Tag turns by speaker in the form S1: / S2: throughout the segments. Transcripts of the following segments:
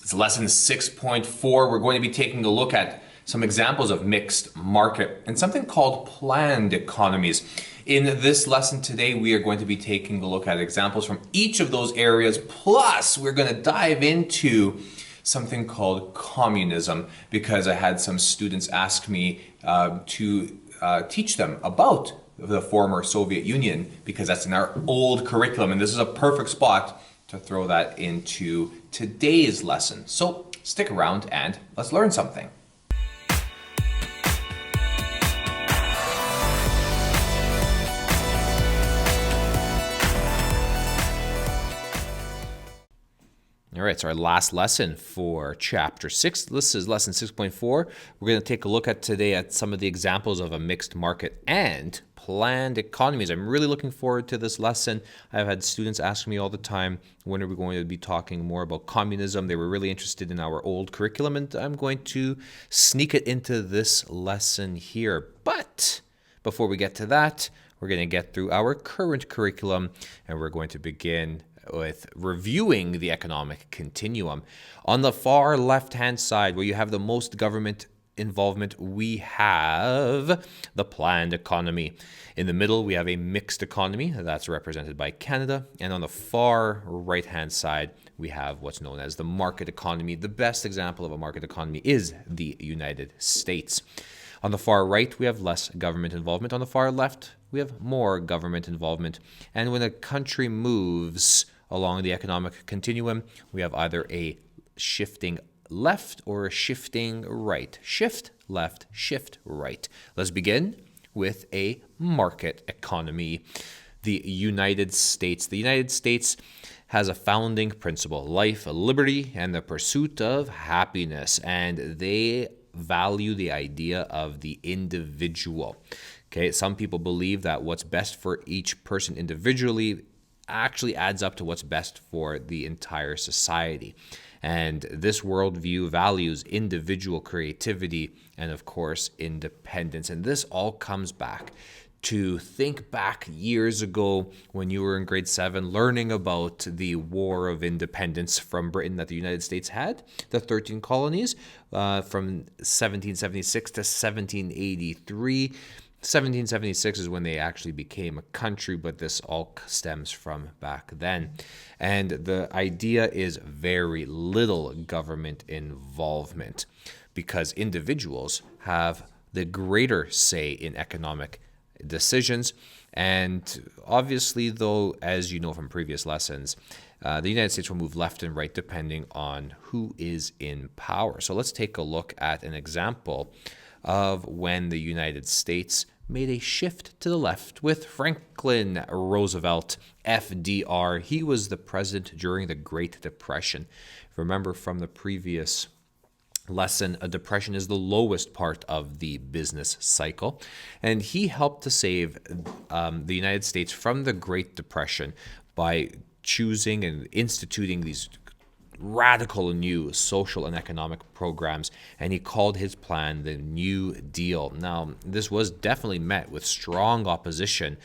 S1: It's lesson 6.4. We're going to be taking a look at some examples of mixed market and something called planned economies. In this lesson today, we are going to be taking a look at examples from each of those areas. Plus, we're going to dive into something called communism because I had some students ask me to teach them about the former Soviet Union because that's in our old curriculum, and this is a perfect spot to throw that into today's lesson. So stick around and let's learn something. All right, so our last lesson for chapter 6. This is lesson 6.4. We're going to take a look at today at some of the examples of a mixed market and planned economies. I'm really looking forward to this lesson. I've had students ask me all the time, when are we going to be talking more about communism? They were really interested in our old curriculum, and I'm going to sneak it into this lesson here. But before we get to that, we're going to get through our current curriculum, and we're going to begin with reviewing the economic continuum. On the far left-hand side, where you have the most government involvement, we have the planned economy. In the middle, we have a mixed economy that's represented by Canada. And on the far right-hand side, we have what's known as the market economy. The best example of a market economy is the United States. On the far right, we have less government involvement. On the far left, we have more government involvement. And when a country moves along the economic continuum, we have either a shifting left or a shifting right. Shift left, shift right. Let's begin with a market economy. The United States. The United States has a founding principle: life, liberty, and the pursuit of happiness. And they value the idea of the individual. Okay, some people believe that what's best for each person individually actually adds up to what's best for the entire society. And this worldview values individual creativity and, of course, independence. And this all comes back to think back years ago when you were in grade 7 learning about the War of Independence from Britain that the United States had, the 13 colonies, from 1776 to 1783. 1776 is when they actually became a country, but this all stems from back then. And the idea is very little government involvement because individuals have the greater say in economic decisions. And obviously, though, as you know from previous lessons, the United States will move left and right depending on who is in power. So let's take a look at an example of when the United States made a shift to the left with Franklin Roosevelt, FDR. He was the president during the Great Depression. Remember from the previous lesson, a depression is the lowest part of the business cycle. And he helped to save the United States from the Great Depression by choosing and instituting these radical new social and economic programs, and he called his plan the New Deal. Now, this was definitely met with strong opposition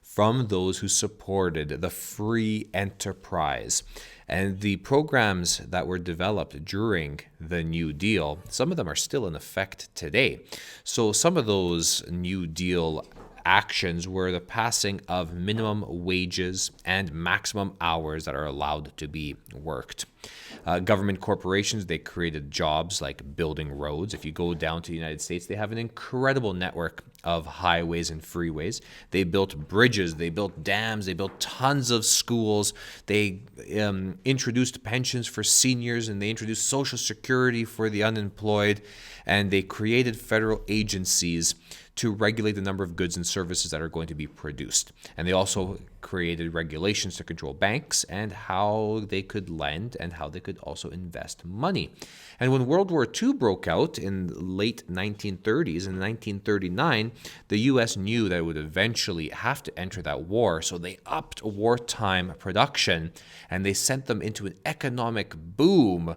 S1: from those who supported the free enterprise. And the programs that were developed during the New Deal, some of them are still in effect today. So some of those New Deal actions were the passing of minimum wages and maximum hours that are allowed to be worked. Government corporations, they created jobs like building roads. If you go down to the United States, they have an incredible network of highways and freeways. They built bridges, they built dams, they built tons of schools. They introduced pensions for seniors, and they introduced Social Security for the unemployed, and they created federal agencies to regulate the number of goods and services that are going to be produced. And they also created regulations to control banks and how they could lend and how they could also invest money. And when World War II broke out in the late 1930s, in 1939, the U.S. knew that it would eventually have to enter that war, so they upped wartime production and they sent them into an economic boom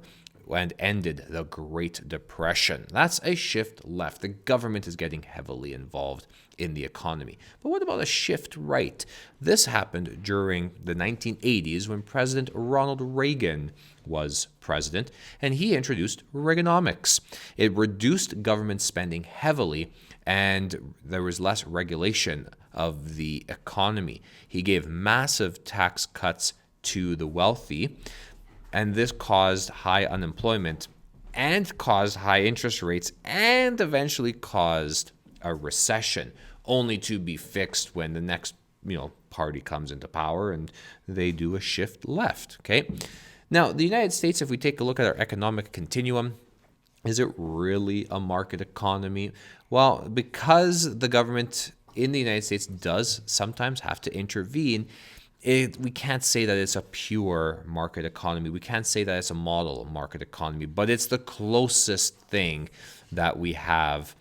S1: and ended the Great Depression. That's a shift left. The government is getting heavily involved in the economy. But what about a shift right? This happened during the 1980s when President Ronald Reagan was president, and he introduced Reaganomics. It reduced government spending heavily, and there was less regulation of the economy. He gave massive tax cuts to the wealthy, and this caused high unemployment and caused high interest rates and eventually caused a recession, only to be fixed when the next party comes into power and they do a shift left. Okay. Now, the United States, if we take a look at our economic continuum, is it really a market economy? Well, because the government in the United States does sometimes have to intervene, we can't say that it's a pure market economy. We can't say that it's a model market economy, but it's the closest thing that we have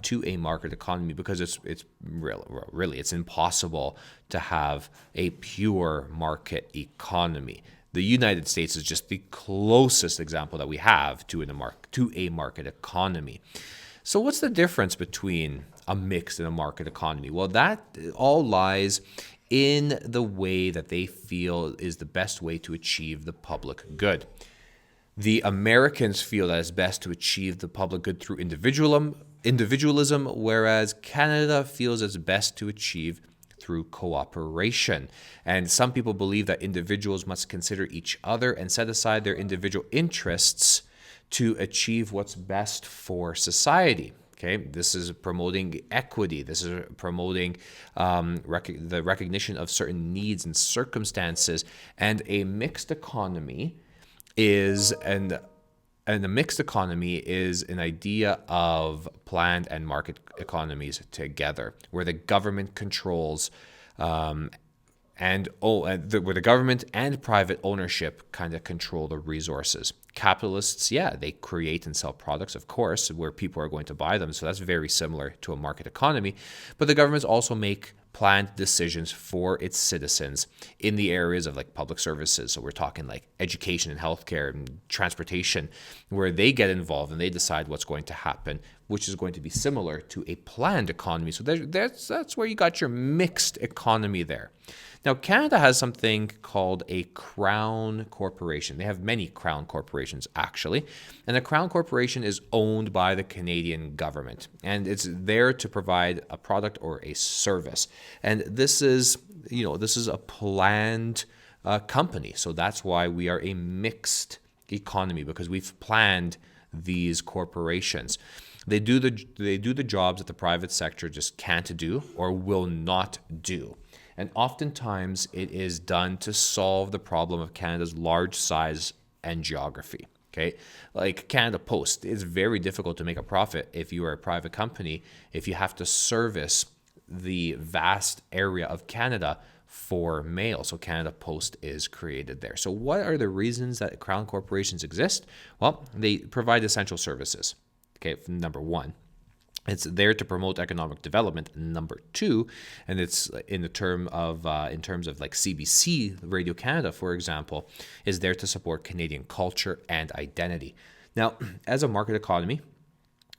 S1: to a market economy, because it's really it's impossible to have a pure market economy. The United States is just the closest example that we have to a market economy. So what's the difference between a mixed and a market economy? Well, that all lies in the way that they feel is the best way to achieve the public good. The Americans feel that it's best to achieve the public good through individualism, whereas Canada feels it's best to achieve through cooperation. And some people believe that individuals must consider each other and set aside their individual interests to achieve what's best for society. Okay, this is promoting equity. This is promoting the recognition of certain needs and circumstances. And a mixed economy is an idea of planned and market economies together, where the government controls where the government and private ownership kind of control the resources. Capitalists, they create and sell products, of course, where people are going to buy them. So that's very similar to a market economy. But the governments also make planned decisions for its citizens in the areas of like public services. So we're talking like education and healthcare and transportation, where they get involved and they decide what's going to happen, which is going to be similar to a planned economy. So that's where you got your mixed economy there. Now, Canada has something called a crown corporation. They have many crown corporations, actually. And a crown corporation is owned by the Canadian government. And it's there to provide a product or a service. And this is a planned company. So that's why we are a mixed economy, because we've planned these corporations. They do the jobs that the private sector just can't do or will not do. And oftentimes it is done to solve the problem of Canada's large size and geography. Okay, like Canada Post, it's very difficult to make a profit if you are a private company, if you have to service the vast area of Canada for mail. So Canada Post is created there. So what are the reasons that crown corporations exist? Well, they provide essential services. Okay, number one. It's there to promote economic development. Number two, and it's in terms of like CBC, Radio Canada, for example, is there to support Canadian culture and identity. Now, as a market economy,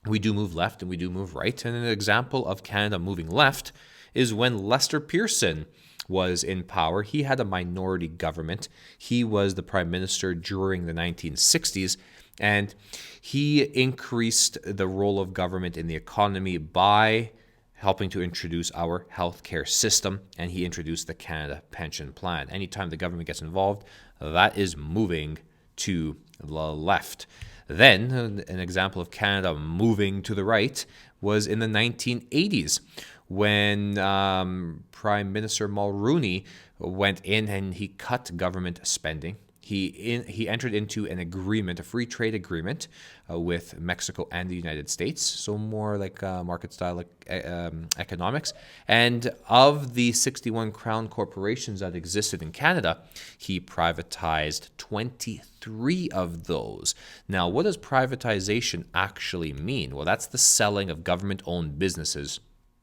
S1: we do move left and we do move right. And an example of Canada moving left is when Lester Pearson was in power. He had a minority government. He was the prime minister during the 1960s. And he increased the role of government in the economy by helping to introduce our healthcare system, and he introduced the Canada Pension Plan. Anytime the government gets involved, that is moving to the left. Then, an example of Canada moving to the right was in the 1980s when Prime Minister Mulroney went in and he cut government spending. He entered into an agreement, a free trade agreement with Mexico and the United States, so more like market-style economics. And of the 61 crown corporations that existed in Canada, he privatized 23 of those. Now, what does privatization actually mean? Well, that's the selling of government-owned businesses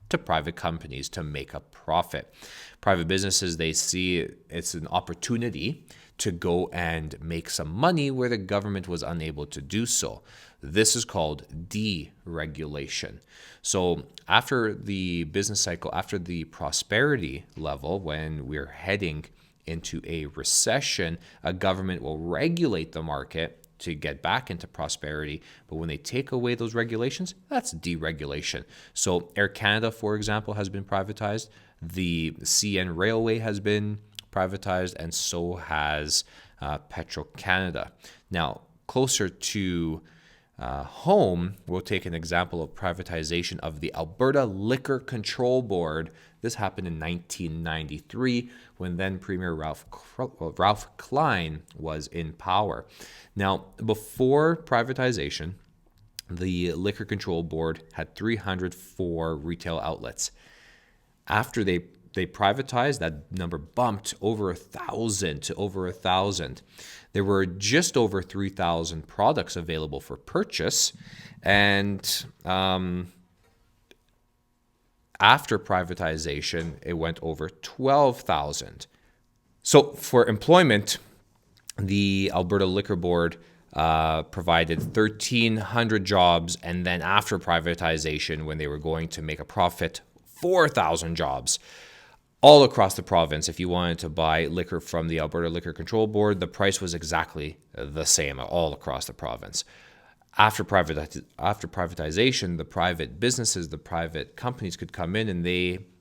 S1: to private companies to make a profit. Private businesses, they see it's an opportunity to go and make some money where the government was unable to do so. This is called deregulation. So after the business cycle, after the prosperity level, when we're heading into a recession, a government will regulate the market to get back into prosperity. But when they take away those regulations, that's deregulation. So Air Canada, for example, has been privatized. The CN Railway has been privatized, and so has Petro-Canada. Now, closer to home, we'll take an example of privatization of the Alberta Liquor Control Board. This happened in 1993 when then Premier Ralph Klein was in power. Now, before privatization, the Liquor Control Board had 304 retail outlets. After they privatized, that number bumped over 1,000 to over 1,000. There were just over 3,000 products available for purchase, and after privatization, it went over 12,000. So for employment, the Alberta Liquor Board provided 1,300 jobs, and then after privatization, when they were going to make a profit, 4,000 jobs. All across the province, if you wanted to buy liquor from the Alberta Liquor Control Board, the price was exactly the same all across the province. After privatization, the private businesses, the private companies could come in, and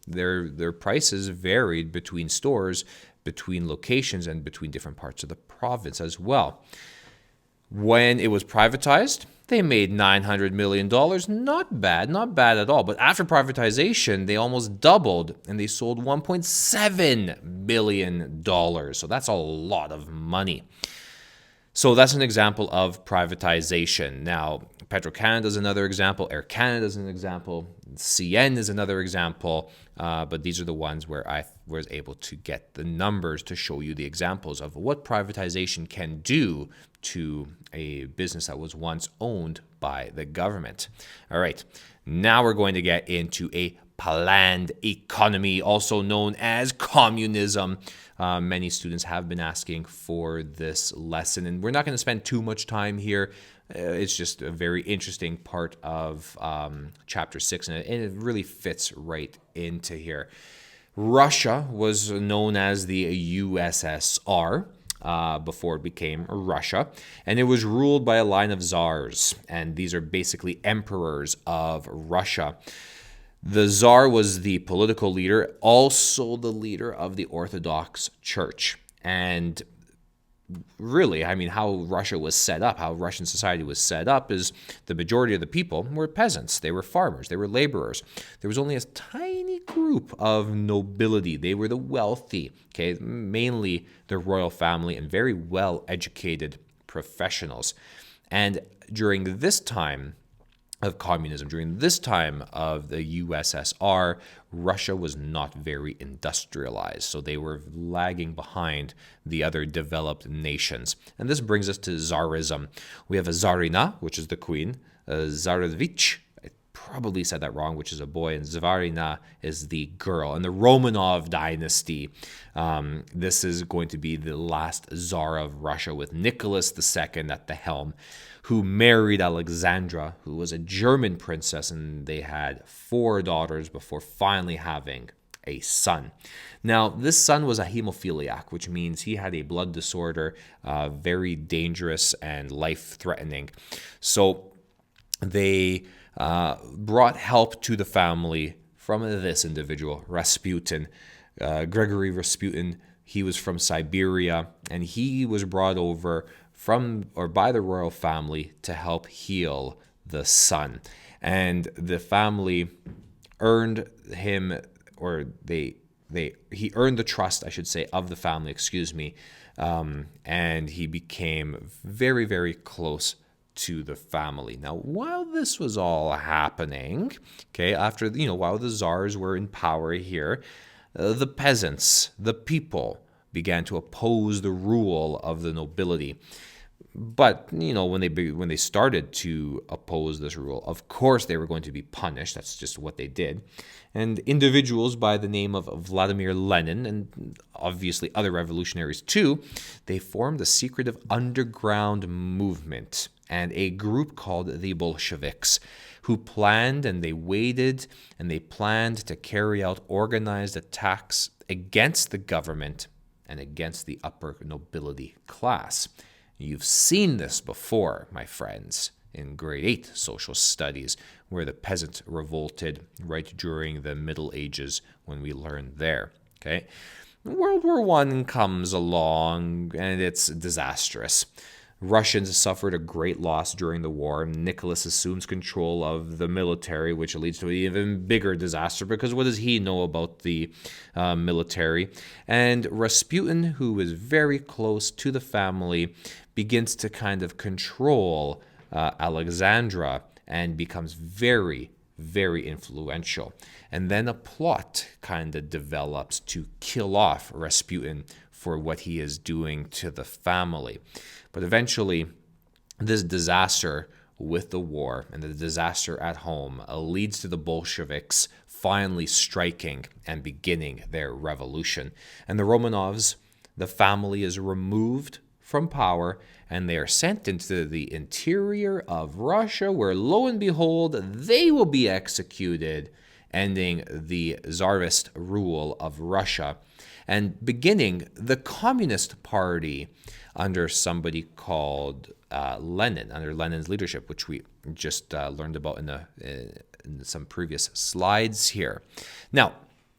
S1: their prices varied between stores, between locations, and between different parts of the province as well. When it was privatized, they made $900 million. Not bad at all. But after privatization, they almost doubled, and they sold $1.7 billion. So that's a lot of money. So that's an example of privatization. Now, Petro-Canada is another example. Air Canada is an example. CN is another example. But these are the ones where I was able to get the numbers to show you the examples of what privatization can do to a business that was once owned by the government. All right, now we're going to get into a planned economy, also known as communism. Many students have been asking for this lesson, and we're not going to spend too much time here. It's just a very interesting part of Chapter 6, and it really fits right into here. Russia was known as the USSR before it became Russia, and it was ruled by a line of czars, and these are basically emperors of Russia. The czar was the political leader, also the leader of the Orthodox Church. And really, I mean, how Russia was set up, how Russian society was set up is the majority of the people were peasants. They were farmers. They were laborers. There was only a tiny group of nobility. They were the wealthy, okay, mainly the royal family and very well-educated professionals. And during this time of communism, during this time of the USSR, Russia was not very industrialized, so they were lagging behind the other developed nations. And this brings us to Czarism. We have a Tsarina, which is the queen, a Tsarevich, I probably said that wrong, which is a boy, and Tsarina is the girl. And the Romanov dynasty, this is going to be the last Tsar of Russia, with Nicholas II at the helm, who married Alexandra, who was a German princess, and they had 4 daughters before finally having a son. Now, this son was a hemophiliac, which means he had a blood disorder, very dangerous and life-threatening. So they brought help to the family from this individual, Rasputin. Gregory Rasputin, he was from Siberia, and he was brought over by the royal family to help heal the son. And the family earned him, or he earned the trust, I should say, of the family, and he became very, very close to the family. Now, while this was all happening, okay, while the czars were in power here, the peasants, the people, began to oppose the rule of the nobility. But when they started to oppose this rule, of course they were going to be punished. That's just what they did. And individuals by the name of Vladimir Lenin, and obviously other revolutionaries too, they formed a secretive underground movement and a group called the Bolsheviks, who planned and they waited and they planned to carry out organized attacks against the government and against the upper nobility class. You've seen this before, my friends, in grade 8 social studies, where the peasant revolted right during the Middle Ages when we learned there. Okay, World War I comes along and it's disastrous. Russians suffered a great loss during the war. Nicholas assumes control of the military, which leads to an even bigger disaster because what does he know about the military? And Rasputin, who is very close to the family, begins to kind of control Alexandra and becomes very, very influential. And then a plot kind of develops to kill off Rasputin for what he is doing to the family. But eventually, this disaster with the war and the disaster at home leads to the Bolsheviks finally striking and beginning their revolution. And the Romanovs, the family is removed from power and they are sent into the interior of Russia, where lo and behold, they will be executed, ending the Tsarist rule of Russia and beginning the Communist Party under somebody called Lenin, under Lenin's leadership, which we just learned about in some previous slides here. Now,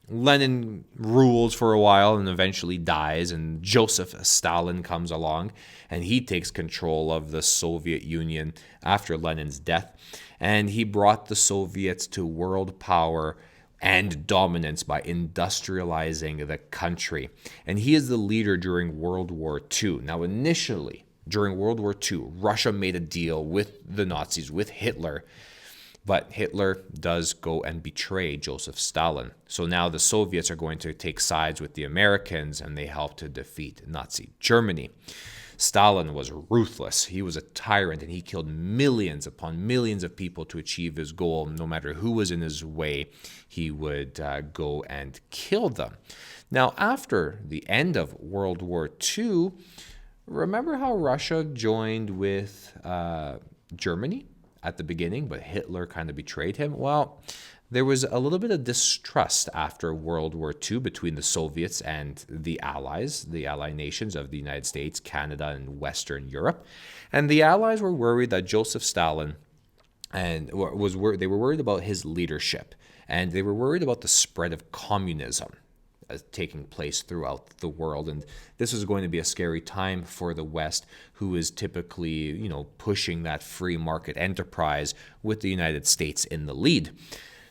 S1: Lenin rules for a while and eventually dies, and Joseph Stalin comes along, and he takes control of the Soviet Union after Lenin's death, and he brought the Soviets to world power and dominance by industrializing the country. And he is the leader during World War II. Now, initially, during World War II, Russia made a deal with the Nazis, with Hitler, but Hitler does go and betray Joseph Stalin. So now the Soviets are going to take sides with the Americans, and they help to defeat Nazi Germany. Stalin was ruthless. He was a tyrant, and he killed millions upon millions of people to achieve his goal. No matter who was in his way, he would go and kill them. Now, after the end of World War II, remember how Russia joined with Germany at the beginning, but Hitler kind of betrayed him? Well, there was a little bit of distrust after World War II between the Soviets and the Allies, the Allied nations of the United States, Canada, and Western Europe. And the Allies were worried that Joseph Stalin they were worried about his leadership, and they were worried about the spread of communism taking place throughout the world. And this was going to be a scary time for the West, who is typically, pushing that free market enterprise with the United States in the lead.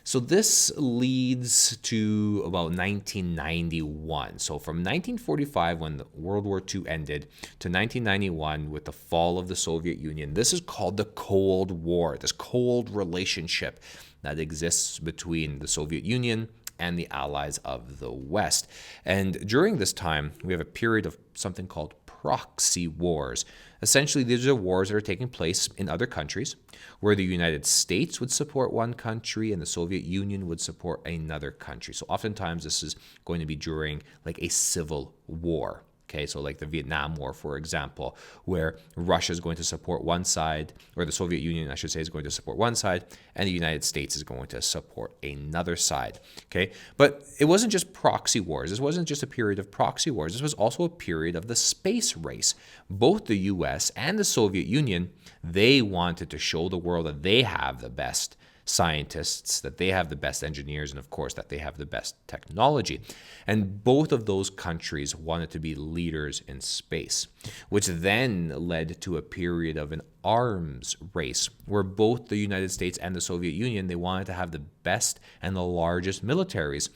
S1: So this leads to about 1991. So from 1945, when World War II ended, to 1991, with the fall of the Soviet Union, this is called the Cold War, this cold relationship that exists between the Soviet Union and the allies of the West. And during this time, we have a period of something called proxy wars. Essentially, these are wars that are taking place in other countries where the United States would support one country and the Soviet Union would support another country. So oftentimes this is going to be during like a civil war. Okay, so like the Vietnam War, for example, where Russia is going to support one side, or the Soviet Union, I should say, is going to support one side, and the United States is going to support another side. Okay, but it wasn't just proxy wars. This wasn't just a period of proxy wars. This was also a period of the space race. Both the U.S. and the Soviet Union, they wanted to show the world that they have the best scientists, that they have the best engineers, and of course that they have the best technology. And both of those countries wanted to be leaders in space, which then led to a period of an arms race where both the United States and the Soviet Union, they wanted to have the best and the largest militaries,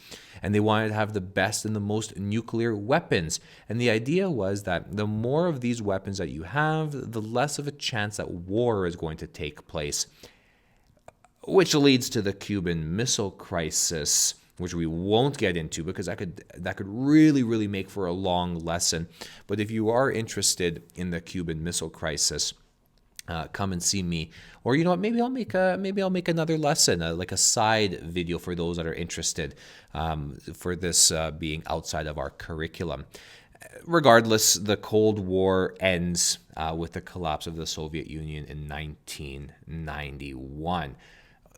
S1: and they wanted to have the best and the most nuclear weapons. And the idea was that the more of these weapons that you have, the less of a chance that war is going to take place, which leads to the Cuban Missile Crisis which we won't get into because that could really make for a long lesson. But if you are interested in the Cuban Missile Crisis, come and see me, or you know what? Maybe I'll make another lesson, like a side video for those that are interested, for this being outside of our curriculum. Regardless, the Cold War ends with the collapse of the Soviet Union in 1991.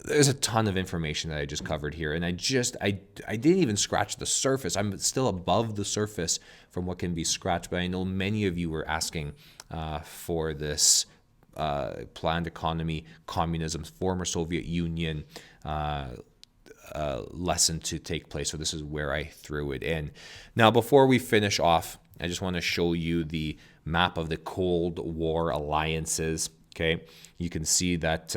S1: There's a ton of information that I just covered here, and I didn't even scratch the surface. I'm still above the surface from what can be scratched, but I know many of you were asking for this planned economy, communism, former Soviet Union lesson to take place. So this is where I threw it in. Now, before we finish off, I just want to show you the map of the Cold War alliances. Okay, you can see that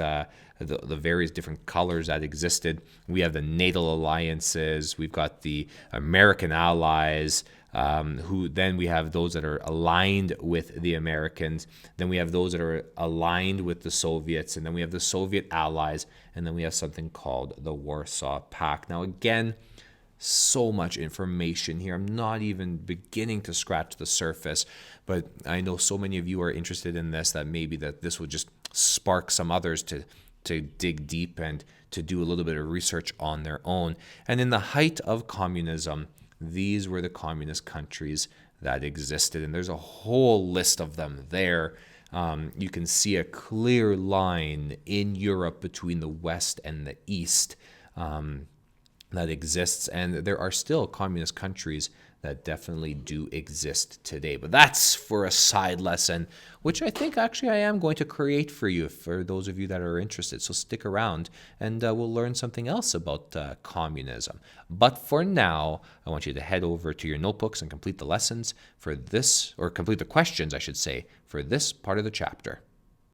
S1: the various different colors that existed. We have the NATO alliances. We've got the American allies, who then we have those that are aligned with the Americans. Then we have those that are aligned with the Soviets, and then we have the Soviet allies, and then we have something called the Warsaw Pact. Now, again, so much information here. I'm not even beginning to scratch the surface, but I know so many of you are interested in this that maybe that this would just spark some others to dig deep and to do a little bit of research on their own. And in the height of communism, these were the communist countries that existed, and there's a whole list of them there. You can see a clear line in Europe between the West and the East that exists, and there are still communist countries that definitely do exist today. But that's for a side lesson, which I think actually I am going to create for you, for those of you that are interested. So stick around, and we'll learn something else about communism. But for now, I want you to head over to your notebooks and complete the lessons for this, or complete the questions, I should say, for this part of the chapter.